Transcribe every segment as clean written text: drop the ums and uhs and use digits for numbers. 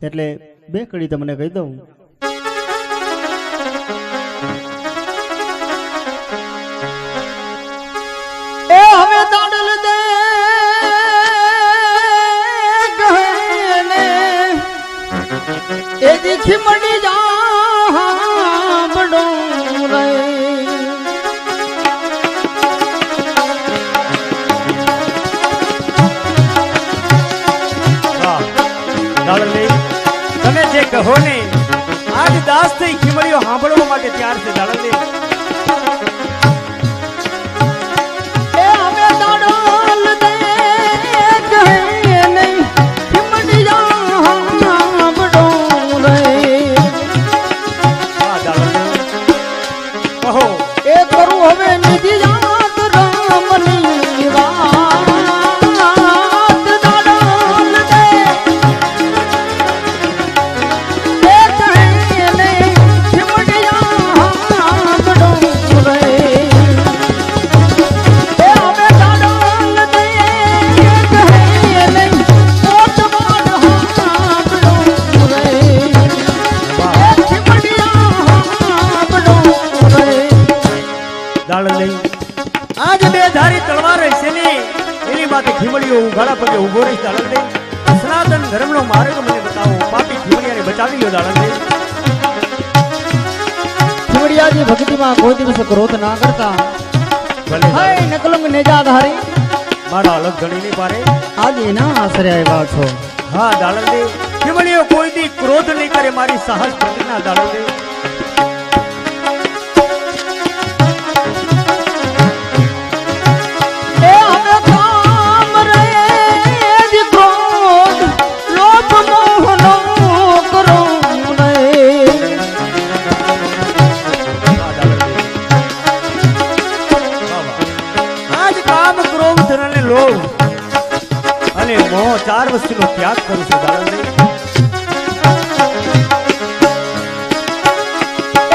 એટલે બે કડી તમને કહી દઉં। એ હવે દાડલ દે ગહેને એ દીખી મડી જા બડો રે તમે જે કહો ને આજ દાસ થઈ ખીમડીઓ સાંભળવા માટે તૈયાર છે દાડલે। એ અમે દાડલ દે ગહેને ખીમડી જા બડો રે હા દાડલે કહો એ કરું હવે નિધિ જાત રામની વાત દાડલ દે એ કહેને ખીમડી જા બડો રે એ અમે દાડલ દે કહેને મોટ માડ બડો રે એ ખીમડી જા બડો રે દાડલે આજ બે ધારી તલવાર છે ને એની માથે ખીમડીઓ ઉઘાડા પગે ઉભો રહી દાડલે। સનાતન ધર્મનો માર્ગ મને બતાવો, પાપી ખીમડીયાને બચાવી લ્યો દાડલે। ખીમડિયાજી ભક્તિમાં કોઈ દિવસ ક્રોધ ના કરતા। ભલે હાય નકલંગ નેજાધારી મારા અલગ ગણી નહીં પારે। આજે ના આશરે આવ્યા છો। હા દાડલે ખીમડીઓ કોઈ દી ક્રોધ નહીં કરે, મારી સાહસ પ્રતિજ્ઞા દાડલે। એ હવે કામ રે જ ક્રોધ લોભ મોહ નો કરો રે હા દાડલે આજ કામ ક્રોધ અને લોભ અને મોહ ચાર વસ્તુનો ત્યાગ કરું છું દાડલે।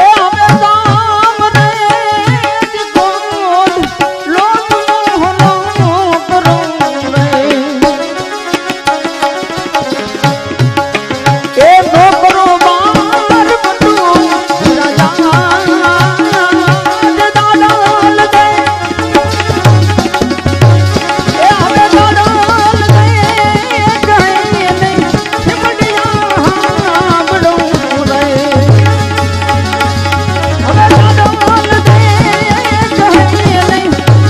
એ હવે કામ રે જ ક્રોધ લોભ મોહ નો કરો રે એ નો કરો બાર બટું રાજા દાડલ દે એ હવે દાડલ દે કહેને ખીમડિયા બડો રે હવે દાડલ દે કહેને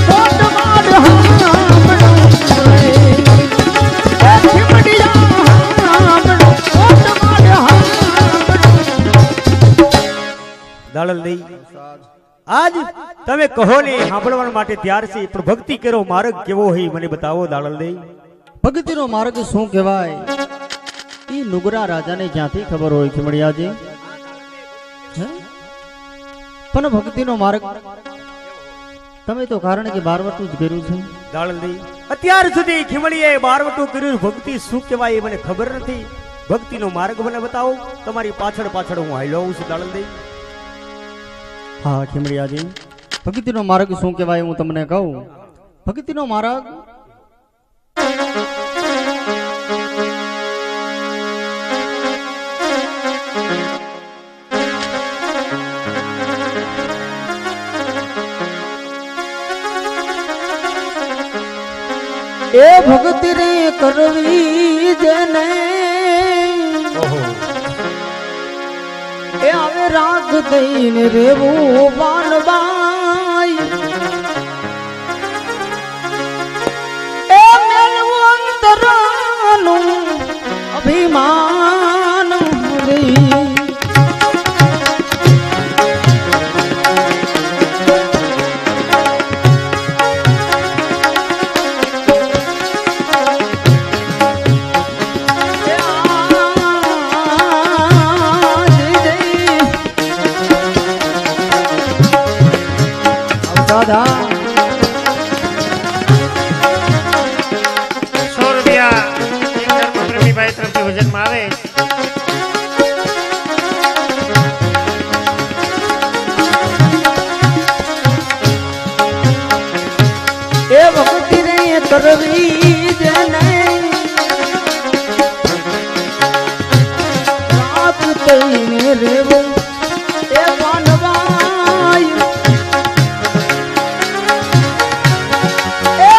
મોટ માડ બડો રે એ ખીમડિયા બડો મોટ માડ દાડલે આજ તમે કહો ને સાંભળવા માટે તૈયાર છે, પણ ભક્તિ કરો માર્ગ કેવો હોય મને બતાવો દાડલે। ભક્તિનો માર્ગ શું કહેવાય એ નુગરા રાજાને ક્યાંથી ખબર હોય ખીમડિયાજી? હે? પણ ભક્તિનો માર્ગ તમે તો કારણ કે બારવટું જ કર્યું છે। દાડલે અત્યાર સુધી ખીમડીએ બારવટું કર્યું, ભક્તિ શું કહેવાય એ મને ખબર નથી। ભક્તિનો માર્ગ મને બતાવો, તમારી પાછળ પાછળ હું હાલ્યો આવું છું દાડલે। હા ખીમડિયાજી, ભક્તિનો માર્ગ શું કહેવાય હું તમને કહું। ભક્તિનો માર્ગ એ ભક્તિ રે કરવી જેને ઓહો એ આવે રાગ દઈને રેવું પાનબાઈ એ મેળવું અંતરાનું અભિમાન રે દાદા 100 રૂપિયા એક ધર્મપ્રેમી ભાઈ તરફથી વજનમાં આવે। એ ભક્તિ રે કરવી જેને તઈને રેવું એ માનવાય એ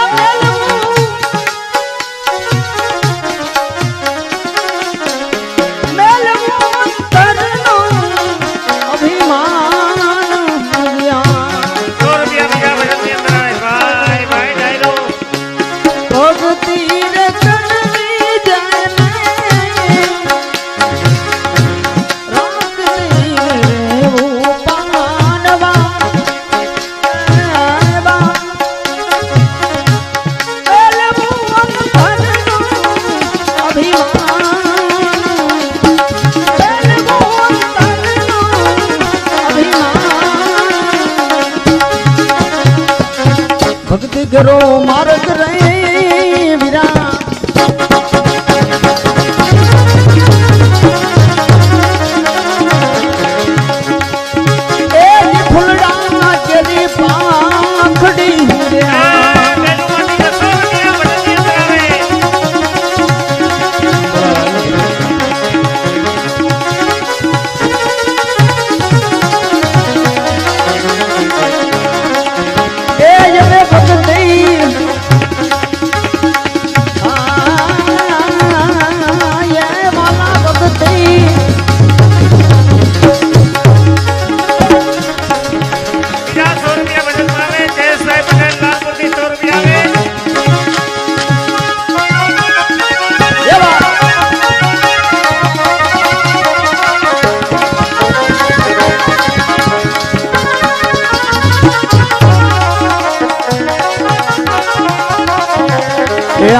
મેલવું અંતરનો અભિમાન ભૂલ્યા. 100 રૂપિયા બીજા બધા 100 રૂપિયા આવે. કરો માર્ગ રે વીરા એ ફૂલડા કેરી પાંખડી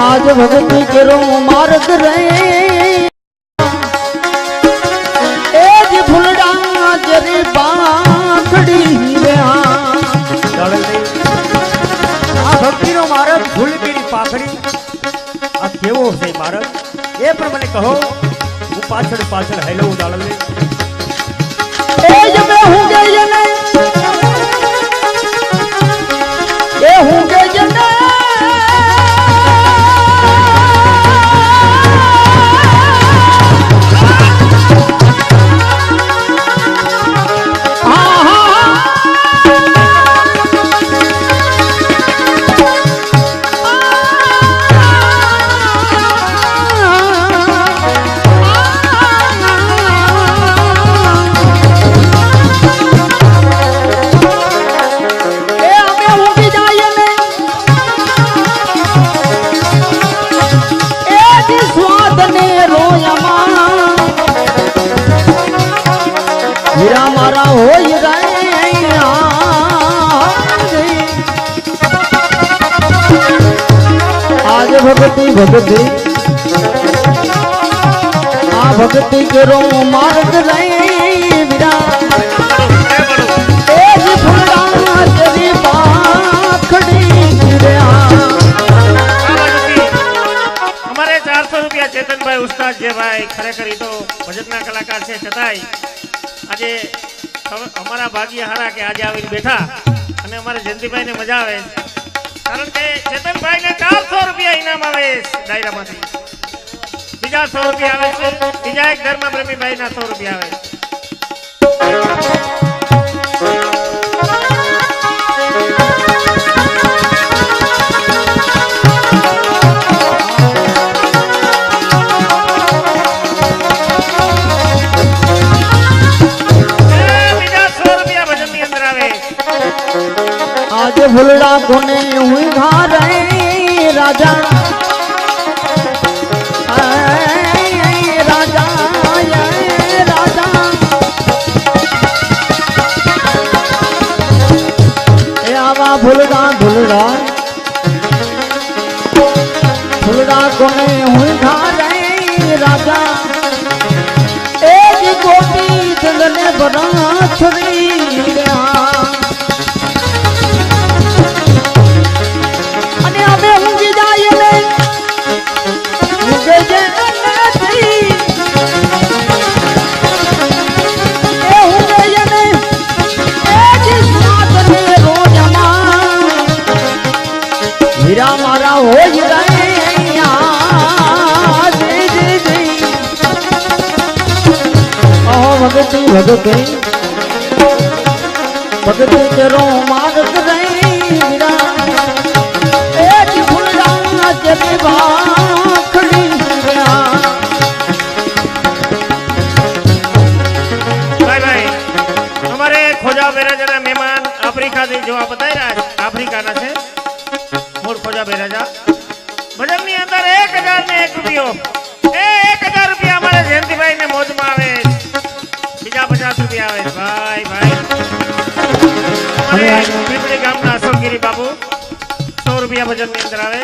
आज भक्ति करो मार्ग रे ए जी फुलड़ा जरी बाखड़ी रे આ ભક્તિનો માર્ગ ફૂલકીની પાખડી આ કેવો છે માર્ગ એ પણ મને કહો. હું પાછળ પાછળ હેલો દાળલે એ જમે હું ગઈ ને એ હું ગઈ ને हीरा मारा होई गए आज भक्ति भक्ति आ भक्ति के रो मार्ग रे वीरा ए जी फुलड़ा तेरी पाखड़ी रे हमारे 400 રૂપિયા ચેતનભાઈ ઉસ્તાદ જે ભાઈ ખરેખર ઈ તો ભજનના કલાકાર છે છતાંય આજે અમારા ભાગ્ય હારા કે આજે આવીને બેઠા અને અમારે જયંતિભાઈ ને મજા આવે કારણ કે ચેતનભાઈ ને 400 રૂપિયા ઇનામ આવે ડાયરામાંથી. બીજા 100 રૂપિયા આવે છે, બીજા એક ધર્મ પ્રેમી ભાઈ ના 100 રૂપિયા આવે. आज भूलड़ा कोने हुई घर राजा राजा राजा ए आवा भूलड़ा भूलड़ा भूलड़ा कोने हुई घर राजा एक कोटी चंदने बना छुरी हीरा मारा हो गए भगती भगती भगती करो मार्ग रही एक फूल जाना चली बाखड़ी भाई भाई हमारे खोजा बेराजा मेहमान आफ्रिका से जो आप बताए रहा अफ्रीका ना से मूળ खोजा बेराजा भजन ની અંદર 1000 ને 1 રૂપિયો 1000 રૂપિયા અમારે જયંતિભાઈ ને મોજ માં આવે બીજા 50 રૂપિયા આવે ભાઈ ભાઈ અમારે પીપળી ગામના અશોકગીરી બાબુ 100 રૂપિયા ભજન ની અંદર આવે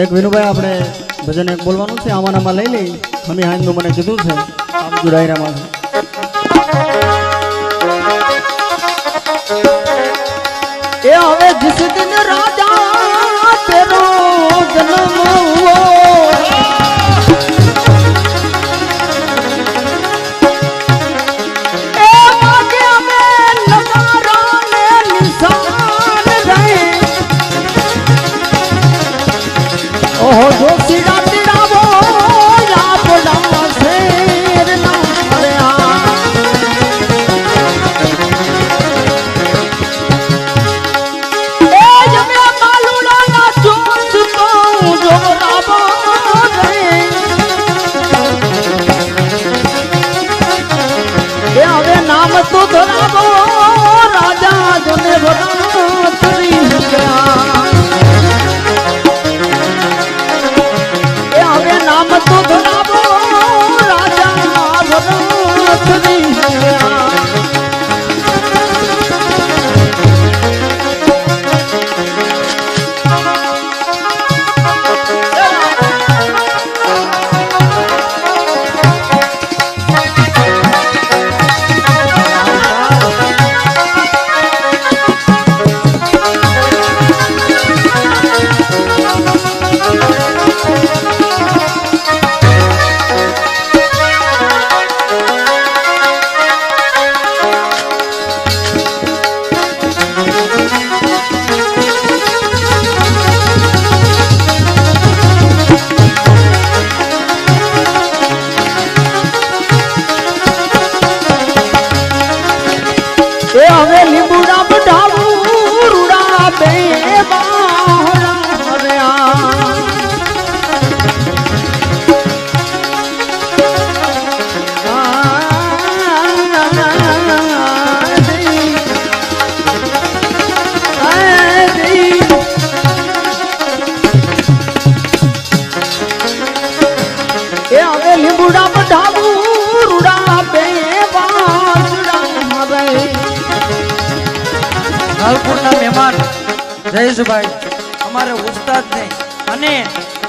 એક વિનુભાઈ આપણે ભજન એક બોલવાનું છે આમાંનામાં લઈ લઈ અમે હાજનું મને કીધું છે આમ જોડાયરામાં એ હવે जिस दिन राजा तेरो जन्म हुआ ए मागे में नगारा ने निशान रहे ओहो जो सिरा तेरा वो या बड़ा शेर ना मरया नाम तो धरावो राजा जोने भरातरी गया ए हमें नाम तो धरावो राजा भरातरी गया લાલપુરના મહેમાન જયેશભાઈ અમારે ઉસ્તાદ ને અને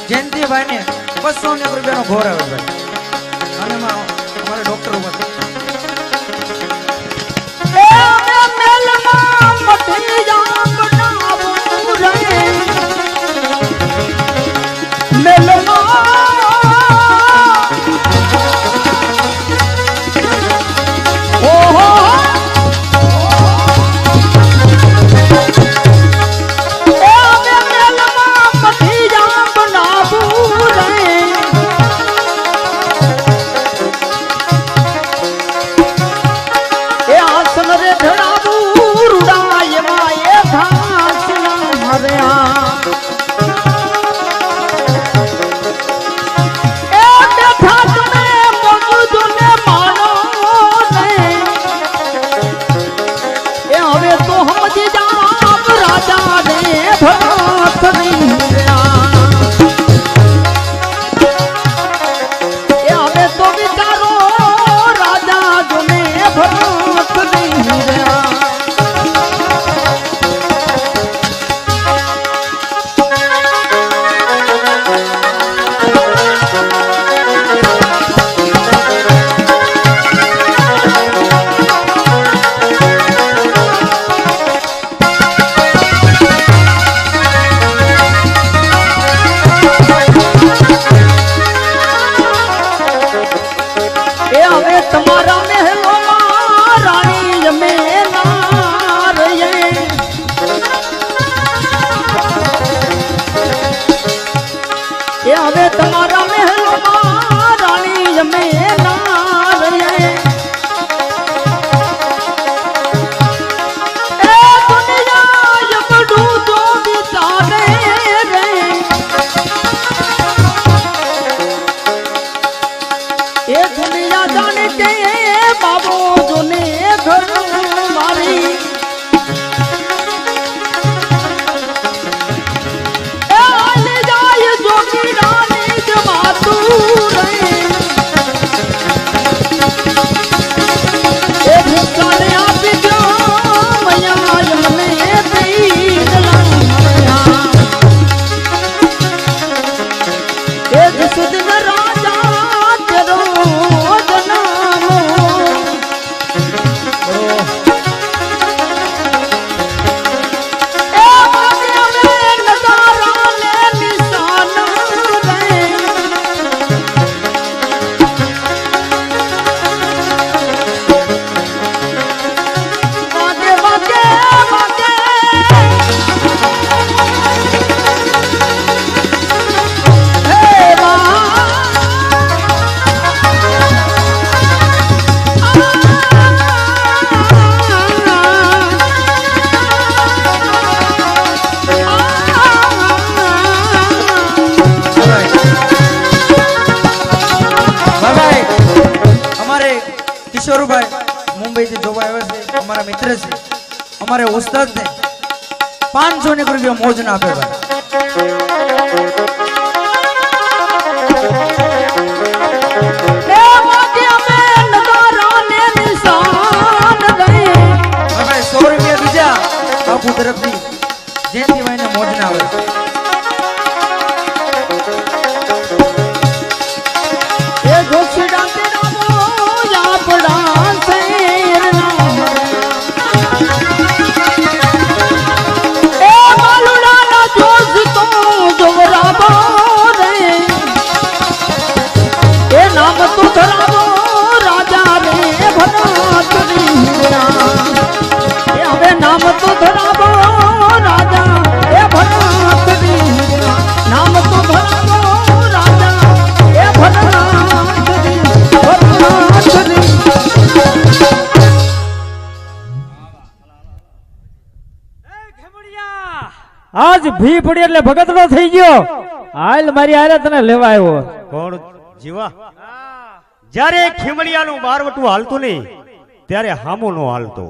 જયંતિભાઈ ને 200 રૂપિયાનો ઘોર આવે ભાઈ અને અમારે ડોક્ટર ઉપર એ દુનિયા જાણે કે બાબો જોને ઘર મારી એ આલે જાય જોગી રાની જ માતું રે એ ભૂખાને આપી દો મૈયા મને પીર લાયા એ જસુદન રાજા તેરો જનામો એ માગ્યા મે નજારા લે નિશાન રે વાગે વાગે વાગે હે ભાઈ અમારે કિશોરભાઈ મુંબઈથી જોવા આવ્યા છે અમારા મિત્ર છે અમારે ઉસ્તાદ ને 500 ની રૂપિયા મોજ ના આપે ભાઈ એ વાગ્યા મે નજારા ને નિશાન રે ભાઈ 100 રૂપિયા બીજા બાપુ તરફથી જયંતિભાઈ ને મોજ ના આવે એ ઘોસડા તેરા મોયા પડા શેર એ માલુડા ના જોશ તો જોરાબો રે એ નામ તો ધરાવો રાજા રે ભરત રીના એ હવે નામ તો ધરાવો રાજા એ ભરત રીના નામ તો ધરાવો રાજા એ ભરત આજ ભી પડી એટલે ભગતડો થઈ ગયો હાલ મારી હારે તને લેવા આવ્યો કોણ જીવા જ્યારે ખીમડિયાનું બારવટું હાલતું નહીં ત્યારે હામો નો હાલતો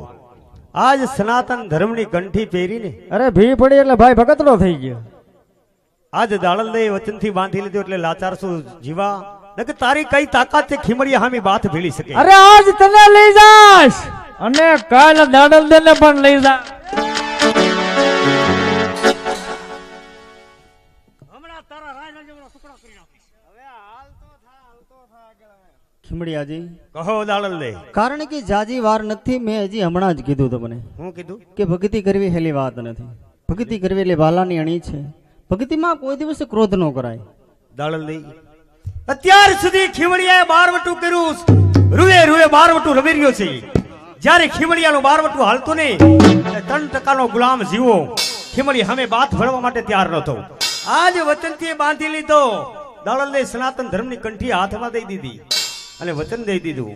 આજ સનાતન ધર્મની કંઠી પહેરીને અરે ભી પડી એટલે ભાઈ ભગતડો થઈ ગયો આજ દાળલદે વચનથી બાંધી લીધું એટલે લાચારસો જીવા નકર તારી કઈ તાકાત છે ખીમડિયા હામી બાથ ભીળી શકે અરે આજ તને લઈ જાશ અને કાલ દાડલ દે ને પણ લઈ જા ખીમડિયાજી કહો દાળલદે કારણ કે જાજી વાર નથી મેં હજી હમણાં જ કીધું તમને હું કીધું કે ભક્તિ કરવી હેલી વાત નથી ભક્તિ કરવી એટલે બાલાની અણી છે ભક્તિમાં કોઈ દિવસ ક્રોધ ન કરાય દાળલદે અત્યાર સુધી ખીમડિયાએ બારવટું કર્યું રૂએ રૂએ બારવટું રમી રહ્યો છે જ્યારે ખીમડિયાનું બારવટું હાલતું નહીં 3% ગુલામ જીવો ખીમડી સામે બાથ ભરવા માટે તૈયાર નતો આજ વચનથી બાંધી લીધો દાળલદે સનાતન ધર્મની કંઠી હાથમાં દઈ દીધી અને વચન દઈ દીધું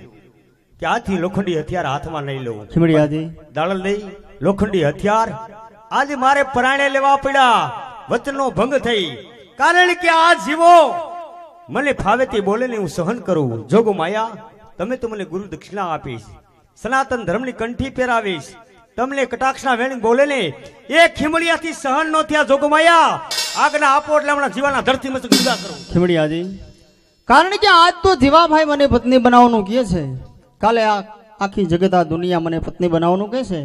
કે આથી લોખંડી હથિયાર હાથમાં નહીં લઉં ખીમડિયાજી દાળલદે લોખંડી હથિયાર આજે મારે પરાણે લેવા પડ્યા વચનનો ભંગ થઈ કારણ કે આ જીવો મને ફાવેથી બોલે ને હું સહન કરું જોગો માયા તમે તો મને ગુરુ દક્ષિણા આપીશ સનાતન ધર્મની કંઠી પહેરાવીશ તમને કટાક્ષના વેણી બોલે ને એ ખીમડિયાથી સહન નો થયા જોગો માયા આજ્ઞા આપો એટલે હમણાં જીવાના ધરતી માં જુદા કરું ખીમડિયાજી કારણ કે આજ તો જીવાભાઈ મને પત્ની બનાવવાનું કહે છે કાલે આ આખી જગત આ દુનિયા મને પત્ની બનાવવાનું કહે છે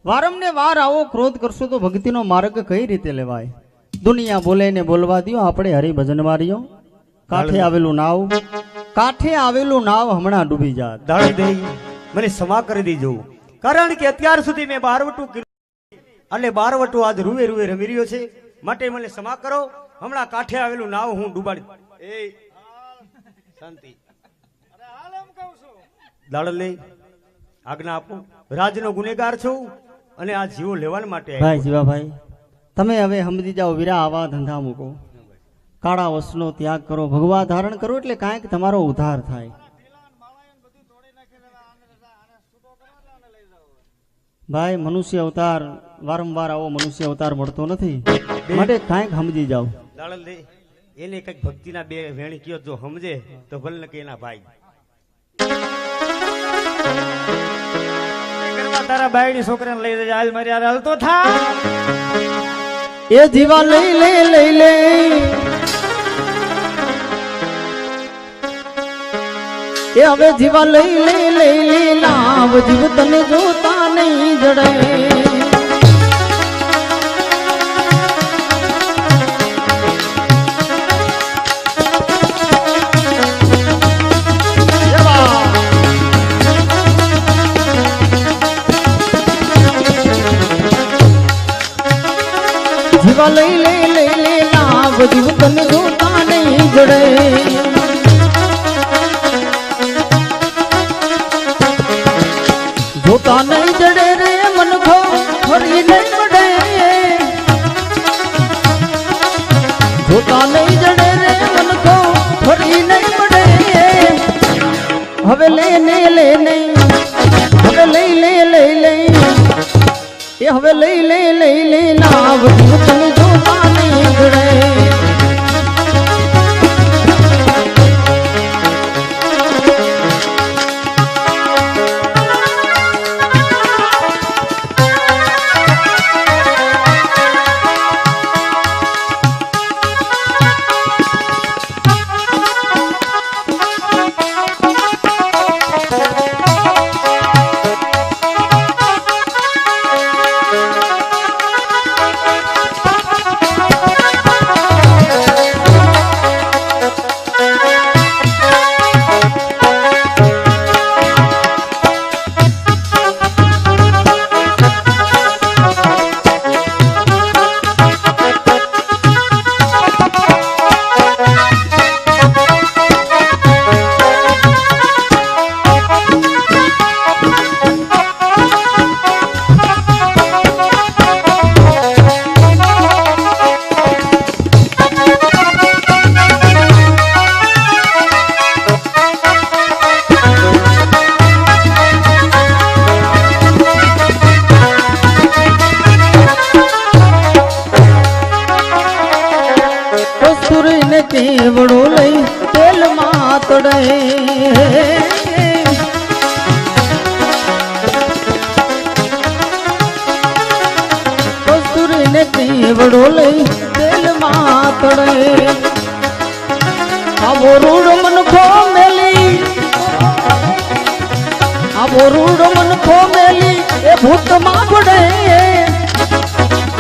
વારમને વાર આવો ક્રોધ કરશો તો ભક્તિનો માર્ગ કઈ રીતે લેવાય દુનિયા બોલે ને બોલવા દો આપણે હરિભજન માર્યો કાંઠે આવેલું નાવ હમણાં ડૂબી જાત દાળ દઈ મને ક્ષમા કરી દીજો કારણ કે અત્યાર સુધી મેં બારવટું કર્યું અને બારવટું આજ રૂવે રૂવે રમી રહ્યો છે માટે મને ક્ષમા કરો હમણાં કાંઠે આવેલું નાવ હું ડૂબાડી એ શાંતિ દાડલે આજ્ઞા આપો રાજનો ગુનેગાર છું અને આ જીવો લેવા માટે ભાઈ જીવાભાઈ તમે હવે સમજી જાઓ વીરા આવા ધંધા મૂકો કાળા વસ્તુનો ત્યાગ કરો ભગવા ધારણ કરો એટલે કાંઈક તમારો ઉદ્ધાર થાય ભાઈ મનુષ્ય અવતાર વારંવાર આવો મનુષ્ય અવતાર મળતો નથી માટે કાંઈક સમજી જાઓ દાડલે એને કઈક ભક્તિના બે વેણી કયો જો સમજે તો ભલે કે એના ભાઈ તારા બાયડી છોકરાને લઈ જજે આજ મારી હારે હાલતો થા એ જીવા લઈ લે લઈ લે એ હવે જીવા લઈ લે લઈ લે લાવ જીવ તને જોતા નહીં જડે જીવા લઈ લે લઈ લે લાવ જીવ તને જોતા નહીં જડે જોતા નહીં જડે રે મનખો ફરી નહીં મળે જોતા નહીં જડે રે મનખો ફરી નહીં મળે હવે લેને લેને હવે લઈ લે લઈ લે એ હવે લઈ લે લઈ લે લાવ તને જોતા નહીં જડે કેવડો લઈ તેલ માતડે કસ્તુરીને કેવડો લઈ તેલ માતડે આવો રૂડ મનખો મેલી આવો રૂડ મનખો મેલી એ ભૂત માં પડે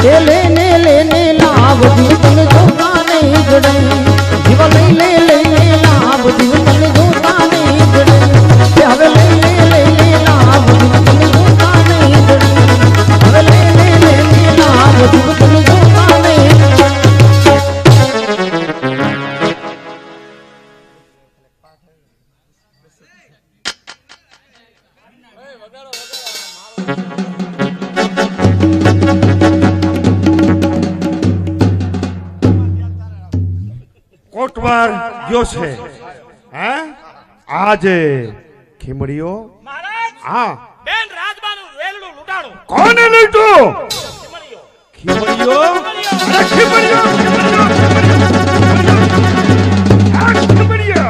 એ લેને લેને લાવ તને જોતા નહીં જડે જીવા લઈ લે લઈ લે લાવ તને જોતા નહીં જડે હવે લઈ લે લઈ લે લાવ તને જોતા નહીં જડે હવે લઈ લે લઈ લે લાવ તને જોતા નહીં કોટવાર ગયો છે હે આજે ખીમડીઓ હા બેન રાજબાનું વેલડું લૂંટાણું કોને લૂંટ્યું ખીમડીઓ. ખીમડીઓ અરે ખીમડીઓ ખીમડીઓ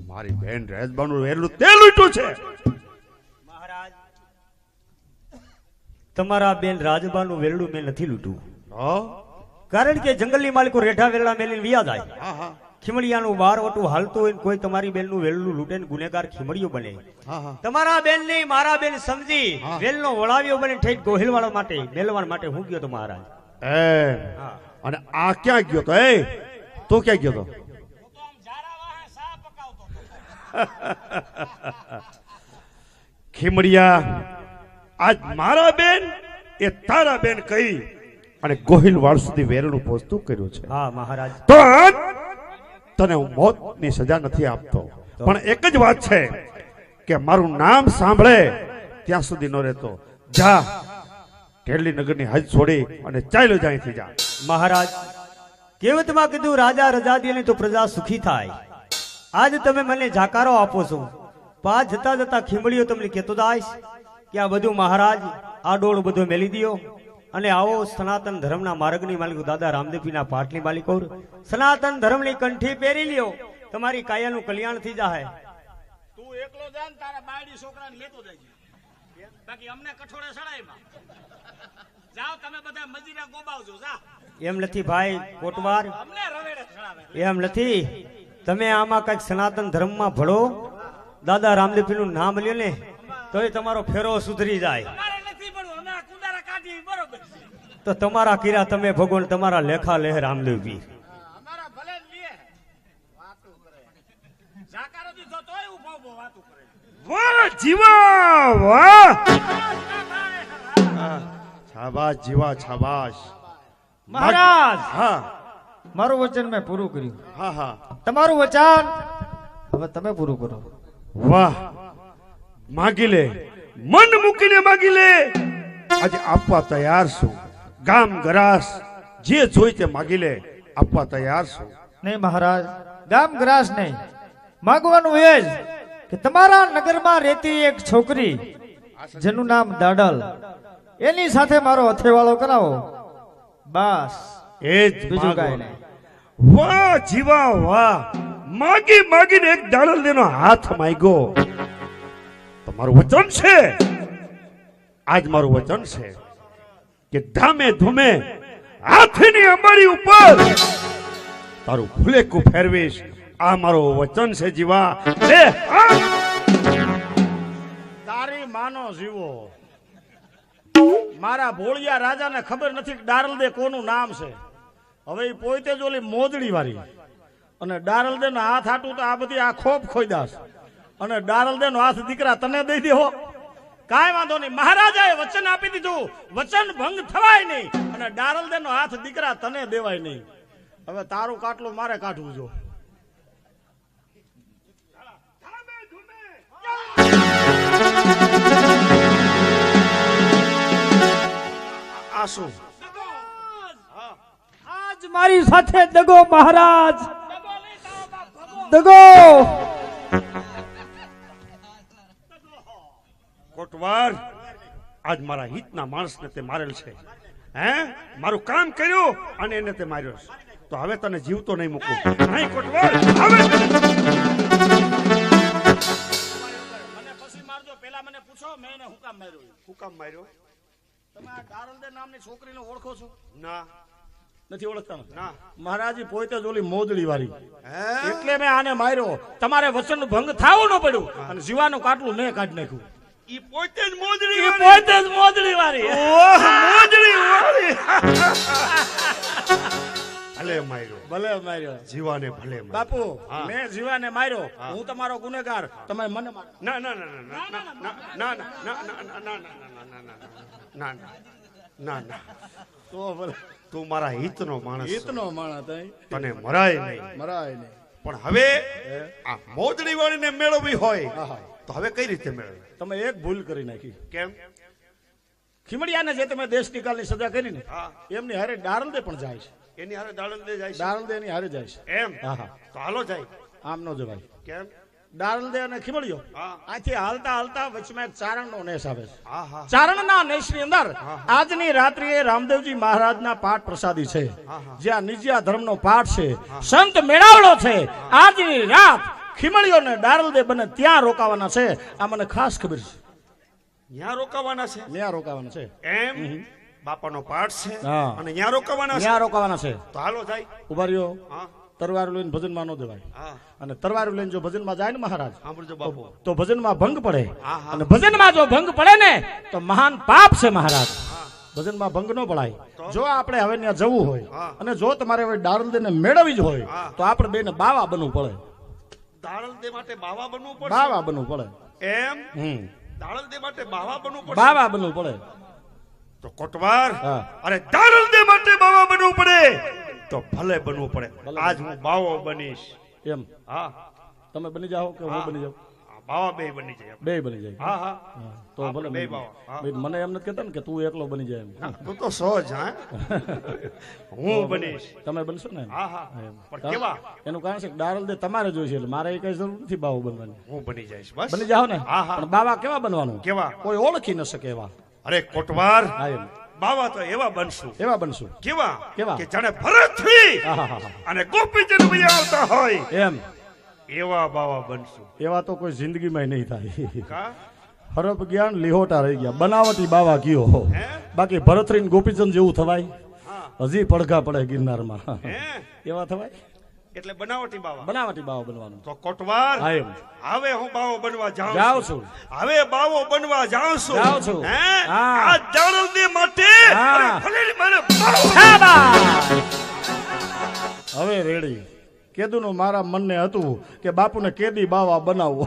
મારી બેન રાજબાનું વેલું તે લૂંટ્યું છે મહારાજ તમારા બેન રાજબાનું વેરડું મેં નથી લૂંટ્યું કારણ કે જંગલની માલિકો રેઠા વેરડા મેલીને વિયા જાય હા હા ખીમડિયાનું બાર વટું હાલતું હોય ને કોઈ તમારી બેનનું વેલનું લૂંટે ને ગુનેગાર ખીમડિયો બને હા હા તમારા બેન ની મારા બેન સમજી હા. વેલનો વળાવ્યો બને ઠેઠ ગોહિલવાળા માટે મેલવાન માટે હું ગયો તો મહારાજ એ હા. અને આ ક્યાં ગયો તો એ તો ક્યાં ગયો તો ખીમડિયા આજ મારા બેન એ તારા બેન કહી અને ગોહિલવાડ સુધી વેરણું પહોંચતું કર્યું છે હા મહારાજ તો આજ તને હું મોતની સજા નથી આપતો પણ એક જ વાત છે કે મારું નામ સાંભળે ત્યાં સુધી ન રહેતો જા ઢેરલી નગરની હદ છોડી અને ચાલ્યો જાય થી જા મહારાજ કહેવતમાં કીધું રાજા રજા દે ને તો પ્રજા સુખી થાય આજ તમે મને જાકારો આપો છો પા જતા જતા ખીમડીઓ તમને કહેતો દાઈશ કે આ બધું મહારાજ આ ડોળ બધું મેલી દ્યો અને આવો સનાતન ધર્મના માર્ગની માલિકો દાદા રામદેવજીના પાઠની માલિકો સનાતન ધર્મની કંઠી પહેરી લ્યો તમારી કાયાનું કલ્યાણ થઈ જાય તું એકલો જા ને તારા બાયડી છોકરાને લેતો જાય બાકી અમને કઠોળે સડાઈમાં જાઓ તમે બધા મજીરા ગોબાવજો જા એમ નથી ભાઈ કોટવાર, અમને રવેડે સડાવે એમ નથી. તમે આમાં કઈક સનાતન ધર્મમાં ભળો, દાદા રામદેવનું નામ લ્યો ને તોય તમારો ફેરો સુધરી જાય. અમારે નથી પડવું અમે આ કુંડારા કાઢી બરોબર છે તો તમારા કીરા તમે ભગવાન, તમારા લેખા લેહ રામદેવજી. અમારા ભલે લીએ વાતું કરે જાકારો દીધો તોય ઉભો ઉભો વાતું કરે વાહ જીવા વાહ, શાબાશ જીવા શાબાશ. મહારાજ હા મારું વચન મેં પૂરું કર્યું, હા હા, તમારું વચન હવે તમે પૂરું કરો. વાહ. માગી લે, મન મૂકીને માગી લે. આજે આપવા તૈયાર છું. ગામ ગરાસ જે જોઈ તે માગી લે, આપવા તૈયાર છું. નહીં મહારાજ, ગામ ગ્રાસ નહીં, માગવાનું એ જ કે તમારા નગરમાં રહેતી એક છોકરી જેનું નામ દાડલ, એની સાથે મારો અથેવાળો કરાવો બસ, એ જ બીજું કાંઈ માગો. નહીં. વાહ જીવા વાહ. માગી માગીને એક દાડલનો હાથ માંગ્યો. તમારું વચન છે, આજ મારું વચન છે કે ધામે ધૂમે હાથની અંબાડી ઉપર તારું ફુલેકું ફેરવીશ. આ મારું વચન છે જીવા. લે હાથ. તારી માનો જીવો મારા ભોળિયા રાજાને ખબર નથી કે ડારલદે કોનું નામ છે. હવે એ પોતે જ ઓલી મોજડી વાળી અને ડારલદે નો હાથ હાટું તો આ બધી આ ખોપ ખોઈદાસ અને ડારલદે નો હાથ દીકરા તને દઈ દેવો કાંઈ વાંધો નહીં. મહારાજાએ વચન આપી દીધું, વચન ભંગ થવાય નહીં અને ડારલદે નો હાથ દીકરા તને દેવાય નહીં. હવે તારું કાટલું મારે કાઢવું જો. આ શું? આજ મારી સાથે દગો મહારાજ, દગો. કોટવાર, આજ મારા હિતના માણસને તે મારેલ છે. હે, મારું કામ કર્યું અને એને તે માર્યો છે. તો હવે તને જીવતો નહીં મૂકું. નહીં કોટવાર, હવે મને પછી મારજો. પેલા મને પૂછો મેં એને હું કામ માર્યો. શું કામ માર્યો? તમે આ ડારલદે નામની છોકરીને ઓળખો છો? ના નથી ઓળખતા ને? ના. મહારાજી પોતે જ ઓલી મોજડી વાળી હે? એટલે મેં આને માર્યો. તમારે વચન ભંગ થાવું ન પડ્યું અને જીવાનું કાટલું મેં કાઢી નાખ્યું. ઈ પોતે જ મોજડી એ પોતે જ મોજડી વાળી. ઓહ, મોજડી વાળી. ભલે માર્યો, ભલે માર્યો જીવાને ભલે માર્યો. બાપુ, હા. મેં જીવાને માર્યો. હા. હું તમારો ગુનેગાર, તમે મને મારો. ના ના ના ના ના ના ના ના ના ના ના ના. તો ભલે તું મારા હિતનો માણસ છો. હિતનો માણસ થઈ તને મરાય નહીં. મરાય નહીં. પણ હવે આ મોજડી વાળીને મેળવવી હોય આહા. તો હવે કઈ રીતે મેળવે? તમે એક ભૂલ કરી નાખી. કેમ? ખીમડિયાને જે તમે દેશ નિકાલની સજા કરી ને હા. એમની હારે ડારલદે પણ જાય છે. એની હારે દાડલદે જાય છે. ડારલદે એની હારે જાય છે. એમ? આહા. તો હાલો જાય. આમ ન જવાય. કેમ? ડારલદે અને ખીમડિયો હા. આથી હાલતા હાલતા વચમાં એક ચારણનો નેસ આવે છે. હા હા ચારણના નેસની અંદર આજની રાત્રિએ રામદેવજી મહારાજના પાઠ પ્રસાદી છે. જ્યાં નિજિયા ધર્મનો પાઠ છે, સંત મેળાવડો છે. આજની રાત ખીમડિયો ને ડારલદે બને ત્યાં રોકાવાના છે. આ મને ખાસ ખબર છે. ત્યાં રોકાવાના છે. ત્યાં રોકાવાના છે. એમ? બાપાનો પાઠ છે હા. અને ત્યાં રોકાવાના છે. ત્યાં રોકાવાના છે. તો હાલો જાય. ઉભા રહ્યો. હા તરવાર લઈને ભજનમાં ન જવાય. હા. અને તરવાર લઈને જો ભજનમાં જાય ને મહારાજ સાંભળજો બાપુ. તો ભજનમાં ભંગ પડે. હા, હા. અને ભજનમાં જો ભંગ પડે ને તો મહાન પાપ છે મહારાજ. ભજનમાં ભંગ ન પડાય. જો આપણે હવે ત્યાં જવું હોય હા. અને જો તમારે હવે ડારલદેને મેળવવી જ હોય હા. તો આપણે બેને બાવા બનવું પડે. દાડલદે માટે બાવા બનવું પડશે. બાવા બનવું પડે. એમ? હમ દાડલદે માટે બાવા બનવું પડશે. બાવા બનવું પડે. તો કોટવાર, હા. અરે દાડલદે માટે બાવા બનવું પડે તો ભલે બનવું પડે. આજ હું બાવો બનીશ. એમ હા. તમે બની જાઓ કે હું હા. બની જાઉં? બાવા બે બની જાય. બે બની જાય. હા હા. તો ભલે આપણે બે બની બાવા. જાય. હા. ભાઈ, મને એમ નથી કહેતા ને કે તું એકલો બની જાય એમ. તું તો સહજ. હા હું બનીશ. તમે બનશો ને? હા હા. એમ. પણ કેવા? એનું કારણ છે કે ડારલદે તમારે જોઈશે એટલે મારે એ કઈ જરૂર નથી બાવો બનવાની. હું બની જઈશ બસ. બની જાઓ ને. હા, હા. પણ બાવા કેવા બનવાનું? કેવા? કોઈ ઓળખી ન શકે એવા. અરે કોટવાર, હા એમ. બાવા તો એવા બનશું. એવા બનશું. કેવા? કેવા? કે જાણે ભરતથી આહાહા. અને ગોપીચંદ ભૈયા આવતા હોય એમ એવા બાવા બનશું. એવા તો કોઈ જિંદગીમાં નહીં થાય. કા? હરપ ગયા ને લીહોટા રહી ગયા, બનાવટી બાવા ગયો. બાકી ભરતરી ને ગોપીચંદ જેવું થવાય? હજી પડઘા પડે ગિરનારમાં. હે એવા થવાય? એટલે બનાવટી બાવા. બનાવટી બાવા બનવાનું. તો કોટવાર હા એમ. હવે હું બાવો બનવા જાઉં જાઉં છું. હવે બાવો બનવા જાઉં છું. જાઉં છું. હે હા. આ જાણવદી માટે હા. અરે ભલે મને બાવો. હવે રેડી. કેદુનું મારા મનને હતું કે બાપુને કેદી બાવા બનાવવો.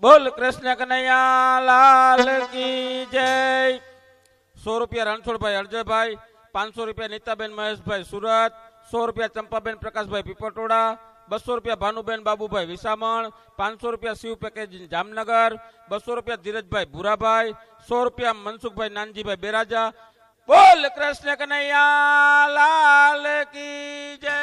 બોલ કૃષ્ણ કનૈયા લાલ કી જય. 100 રૂપિયા રણછોડભાઈ અરજયભાઈ, 500 રૂપિયા નીતાબેન મહેશભાઈ સુરત, 100 રૂપિયા ચંપાબેન પ્રકાશભાઈ પીપળટોડા, 200 રૂપિયા ભાનુબેન બાબુભાઈ વિસામણ, 500 રૂપિયા શિવ પેકેજિંગ જામનગર, 200 રૂપિયા ધીરજભાઈ ભુરાભાઈ, 100 રૂપિયા મનસુખભાઈ નાનજીભાઈ બેરાજા. બોલ કૃષ્ણ કનૈયા લાલ કી જય.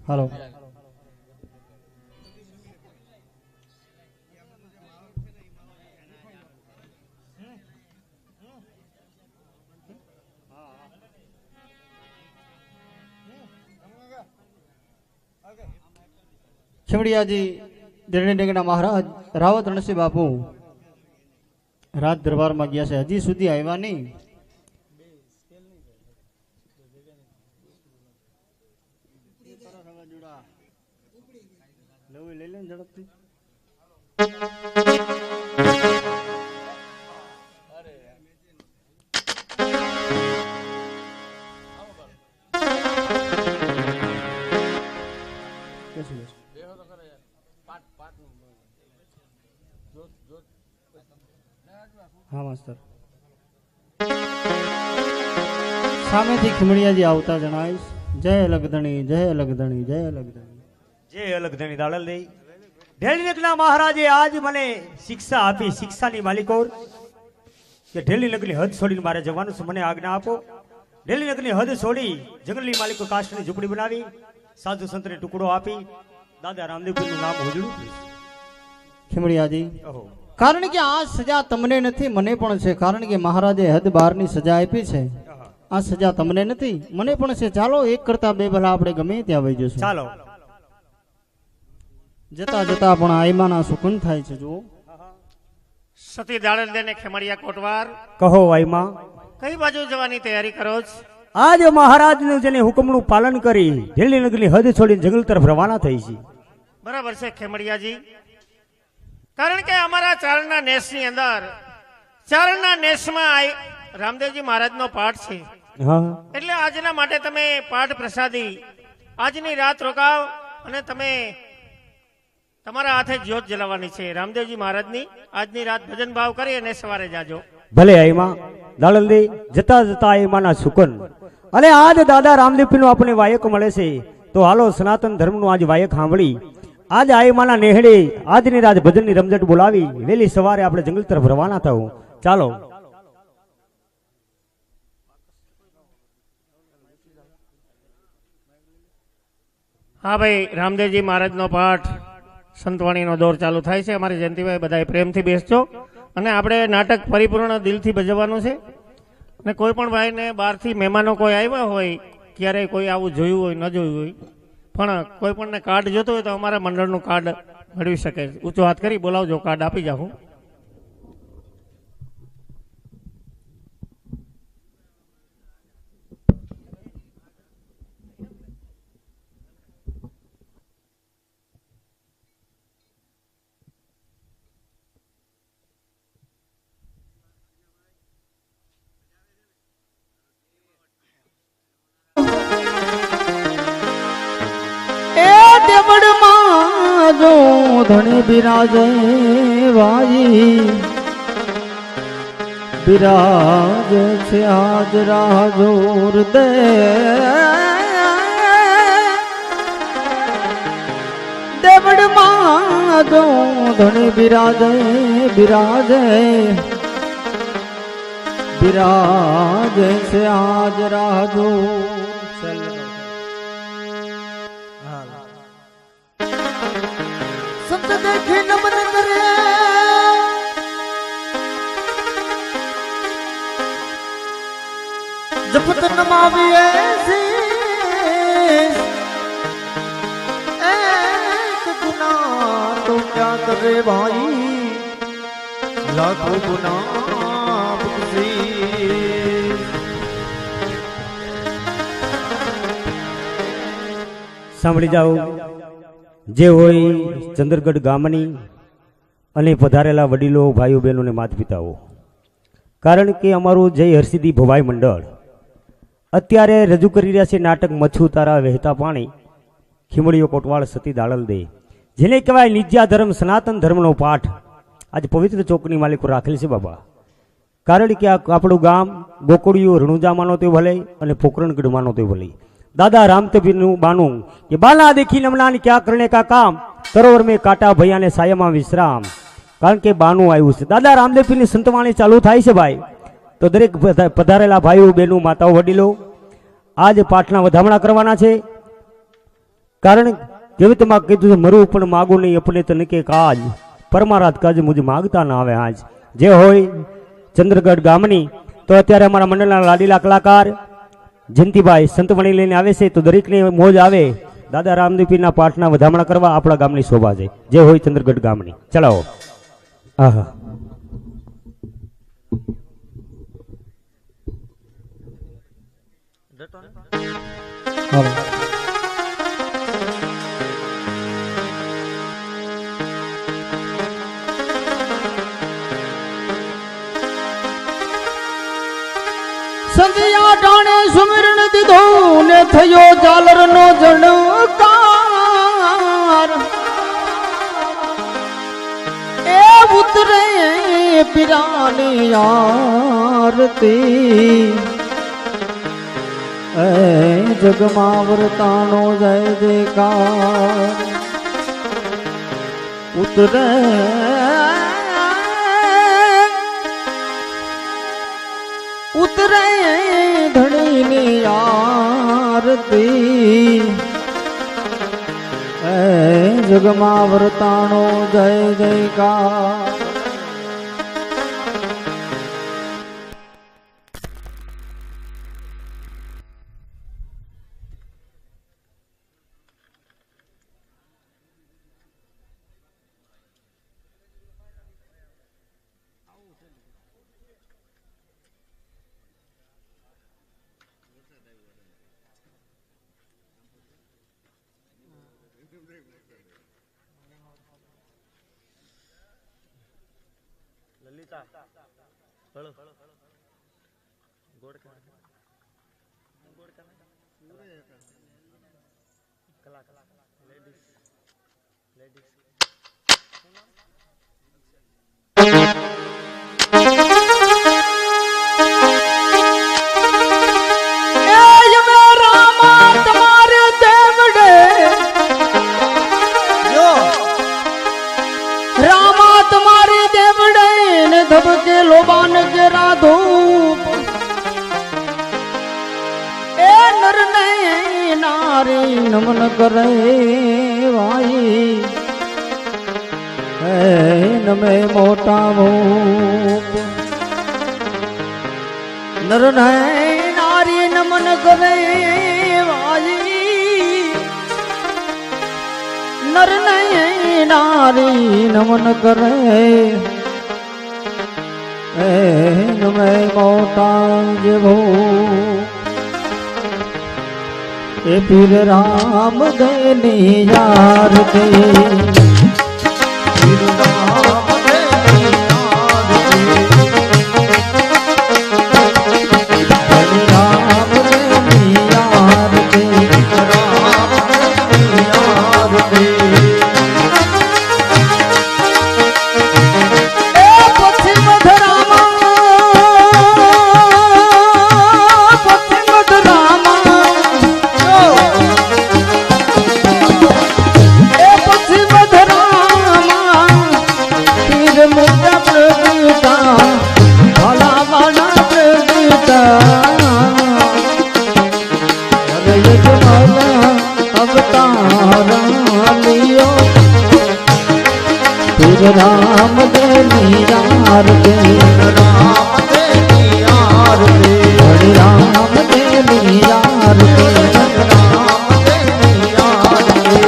હાલો. ખેવડિયાજી દેરણીડેગના મહારાજ રાવત રણસિંહ બાપુ રાજ દરબારમાં ગયા છે, હજી સુધી આવ્યા નહીં. લઈ લે ઝડપથી. હા માસ્તર. સામેથી ખીમડિયાજી આવતા જણાવીશ. જય લગધણી, જય લગધણી, જય લગધણી. જે અલગ ધણી દાડલ દઈ ઢેલીનગરના મહારાજે આજ મને શિક્ષા આપી. શિક્ષાની માલિકો કે ઢેલીનગરની હદ છોડીને મારે જવાનું છે, મને આજ્ઞા આપો. ઢેલીનગરની હદ છોડી જંગલની માલિકો કાષ્ટની ઝૂંપડી બનાવી, સાધુ સંતને ટુકડો આપી, દાદા રામદેવજીનું નામ ઉજળું. ખીમડિયાજી, ઓહો, કારણ કે આ સજા તમને નથી, મને પણ છે. કારણ કે મહારાજે હદ બહારની સજા આપી છે. આ સજા તમને નથી, મને પણ છે. ચાલો એક કરતા બે ભલા આપણે ગમે ત્યાં વહી જશું. ચાલો. જતા જતા પણ આઈમાના સુકૂન થાય છે. જુઓ સતી દાડલ દેને ખેમડિયા કોટવાર કહો વાઈમાં, કઈ બાજુ જવાની તૈયારી કરો છો? આજ મહારાજનું જેને હુકમનું પાલન કરી ઢેલીનગરની હદ છોડીને જંગલ તરફ રવાના થઈ છે. બરાબર છે ખેમડિયાજી, કારણ કે અમારા ચારણના નેસની અંદર ચારણના નેસમાં રામદેવજી મહારાજનો પાઠ છે. હા, એટલે આજના માટે તમે પાઠ પ્રસાદી આજની રાત રોકાવ અને તમે તમારા હાથે જ્યોત જલાવવાની છે રામદેવજી મહારાજની. આજની રાત ભજન ભાવ કરી અને સવારે જાજો. ભલે આઈમાં દાડલદી જતા જતા આઈમાના સુકન. અને આજ દાદા રામદેવજીનો આપણને વાયક મળે છે, તો હાલો સનાતન ધર્મનું આજ વાયક સાંભળી આજ આઈમાના નેહડે આજની રાત ભજનની રમઝટ બોલાવી વહેલી સવારે આપણે જંગલ તરફ રવાના થવું. ચાલો. હા ભાઈ, રામદેવજી મહારાજનો પાઠ સંતવાણીનો દોર ચાલુ થાય છે. અમારી જયંતિભાઈ બધાએ પ્રેમથી બેસજો અને આપણે નાટક પરિપૂર્ણ દિલથી ભજવવાનું છે. અને કોઈ પણ ભાઈને બહારથી મહેમાનો કોઈ આવ્યા હોય, ક્યારેય કોઈ આવું જોયું હોય ન જોયું હોય, પણ કોઈ પણને કાર્ડ જોતો હોય તો અમારા મંડળનું કાર્ડ મેળવી શકે. ઊંચો હાથ કરી બોલાવજો, કાર્ડ આપી જાઉં. દેવડમાં જો ધણી બિરાજે વાઈ, બિરાજે છે આજ રાજોર દે. દેવડમાં જો ધણી બિરાજે બિરાજે, બિરાજે છે આજ રાજોર. સંત દેખી નમન કરે, જપત નમાવીએ શીશ. એક ગુના તો ક્યાં કરે ભાઈ, લાખો ગુના બક્ષીશ. સાંભળી જાઓ, જે હોય ચંદ્રગઢ ગામની અને પધારેલા વડીલો, ભાઈઓ, બહેનો ને માતા પિતાઓ, કારણ કે અમારું જય હરસિદ્ધિ ભવાઈ મંડળ અત્યારે રજૂ કરી રહ્યા છે નાટક મચ્છુ તારા વહેતા પાણી, ખીમડીઓ કોટવાળ સતી દાળલ દે, જેને કહેવાય નિજ્યા ધર્મ સનાતન ધર્મનો પાઠ આજ પવિત્ર ચોકની માલિકો રાખેલ છે બાબા. કારણ કે આપણું ગામ ગોકુળિયું રણુજા માનો તે ભલે અને પોકરણગઢ માનો તે ભલે. दादा रामतबीનું બાનું કે બાલા દેખી નમનાની ક્યાં કરને કા કામ, સરોવર में કાટા ભૈયાને સાયામાં વિશ્રામ. કારણ કે બાનું આવ્યું છે. દાદા રામદેવની સંતવાણી ચાલુ થાય છે ભાઈ. તો દરેક પધારેલા ભાઈઓ, બહેનો, માતાઓ, વડીલો આજ પાઠના વધામણા કરવાના છે. કારણ કેવી તમા કીધું છે, મરું પણ માગું નહીં અપને તને કે કાજ, પરમારાધ કાજ મુજ માગતા ના આવે આજ. જે હોય ચંદ્રગઢ ગામની, તો અત્યારે અમારા મંડળના લાડીલા કલાકાર જયંતિભાઈ સંતવાણી લઈને આવે છે. તો દરેકને મોજ આવે દાદા રામદેવપીરના પાઠના વધામણા કરવા આપણા ગામની શોભા છે. જે હોય ચંદ્રગઢ ગામની ચલાવો. આહા સંધ્યા ટાણે સુમિરણ દીધો ને થયો ઝાલર નો જણકાર. એ ઉતરે પીરાની આરતી, એ જગમાં વર્તાનો જય જયકાર. ઉતરે ઉતરે ધણીની આરતી, એ જગમાં વર્તાણો જય જયકાર. ધબકે લોબાન કે રાધૂપ, એ નર ને નારી નમન કરે વાઈ, નમે મોટા ભૂપ નર નારી નમન કરે વાજી નર નારી નમન કરે નમે મોટા જે ભૂપ એ પીર રામ દેની યાર દે પીર રામ દેની યાર દે હરે રામ દેની યાર દે રામ દેની યાર દે એ પછી મધરામા પછી મધરામા એ પછી મધરામા પીર મોટા પ્રગટા ભલા વાળા પ્રગટા અરે યજમાના અવતારા લિયો પીર રામ દેની યાર દે રામ દેની યાર દે હરે રામ દેની યાર દે રામ દેની યાર દે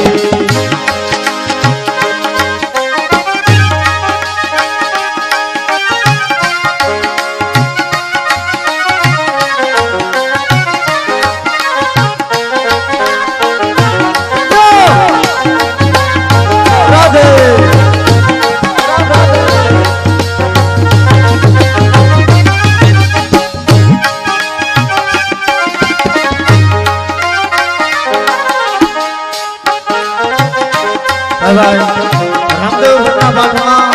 રામદેવ સરના પાઠમાં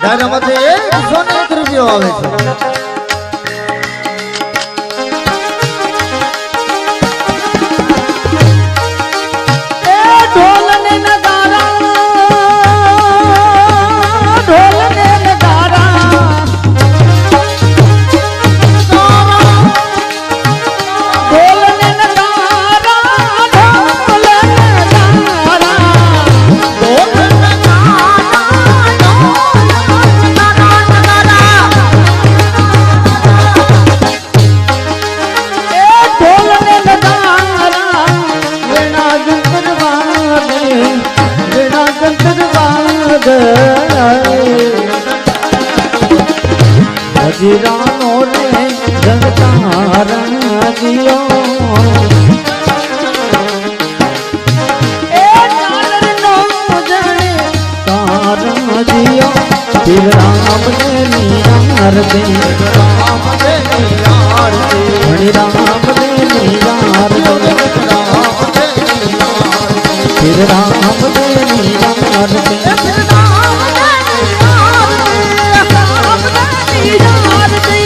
દાદામાંથી 101 રૂપિયો આવે છે હજીરાનો રે જનતારા દિયો એ ચાલરનો જણે તારા દિયો પીર રામ દેની યાર દે રામ દેની યાર દે હરે રામ દેની યાર દે રામ દેની યાર દે પીર રામ દેની યાર દે પીર રામ દેની યાર દે રામ દેની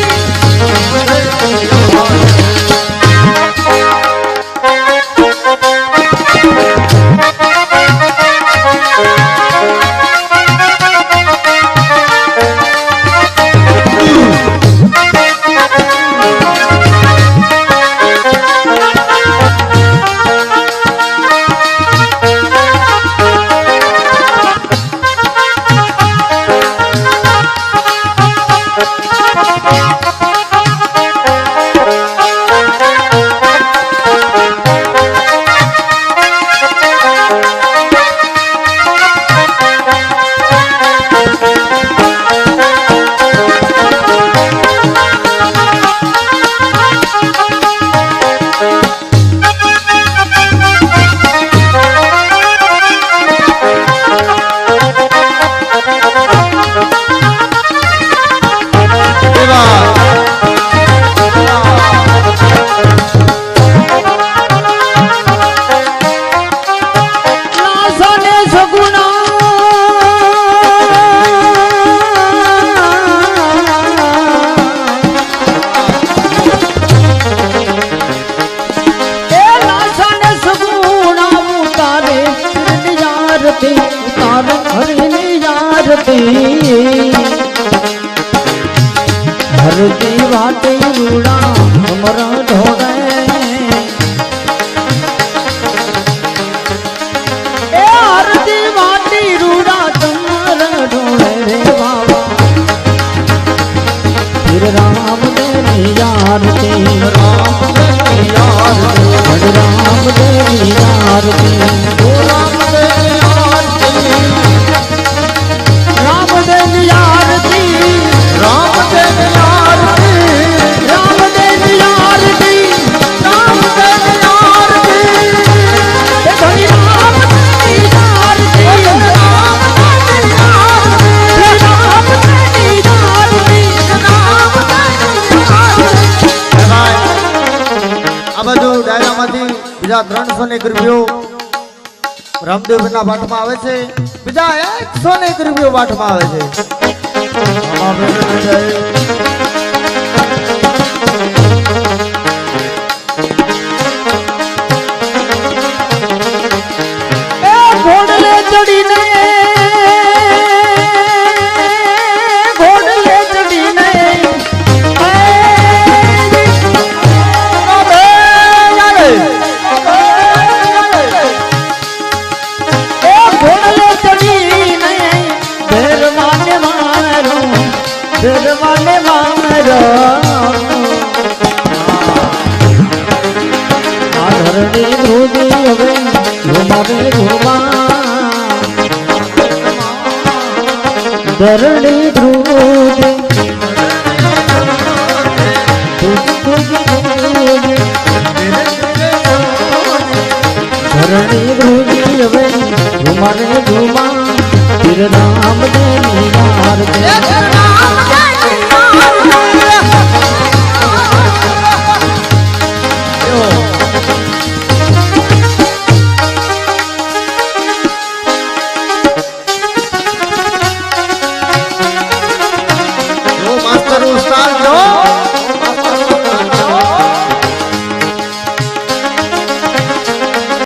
યાર દે ઉતાર હરિની યાર તી બીજા 301 રૂપિયો રામદેવના પાઠમાં આવે છે, બીજા 101 રૂપિયો પાઠમાં આવે છે. ઘોડલે ચડીને ધરણી ધ્રુજે ધરણી ધ્રુજી હવે ઝુમારે ઝુમા તીર નામ દે નિવાર દે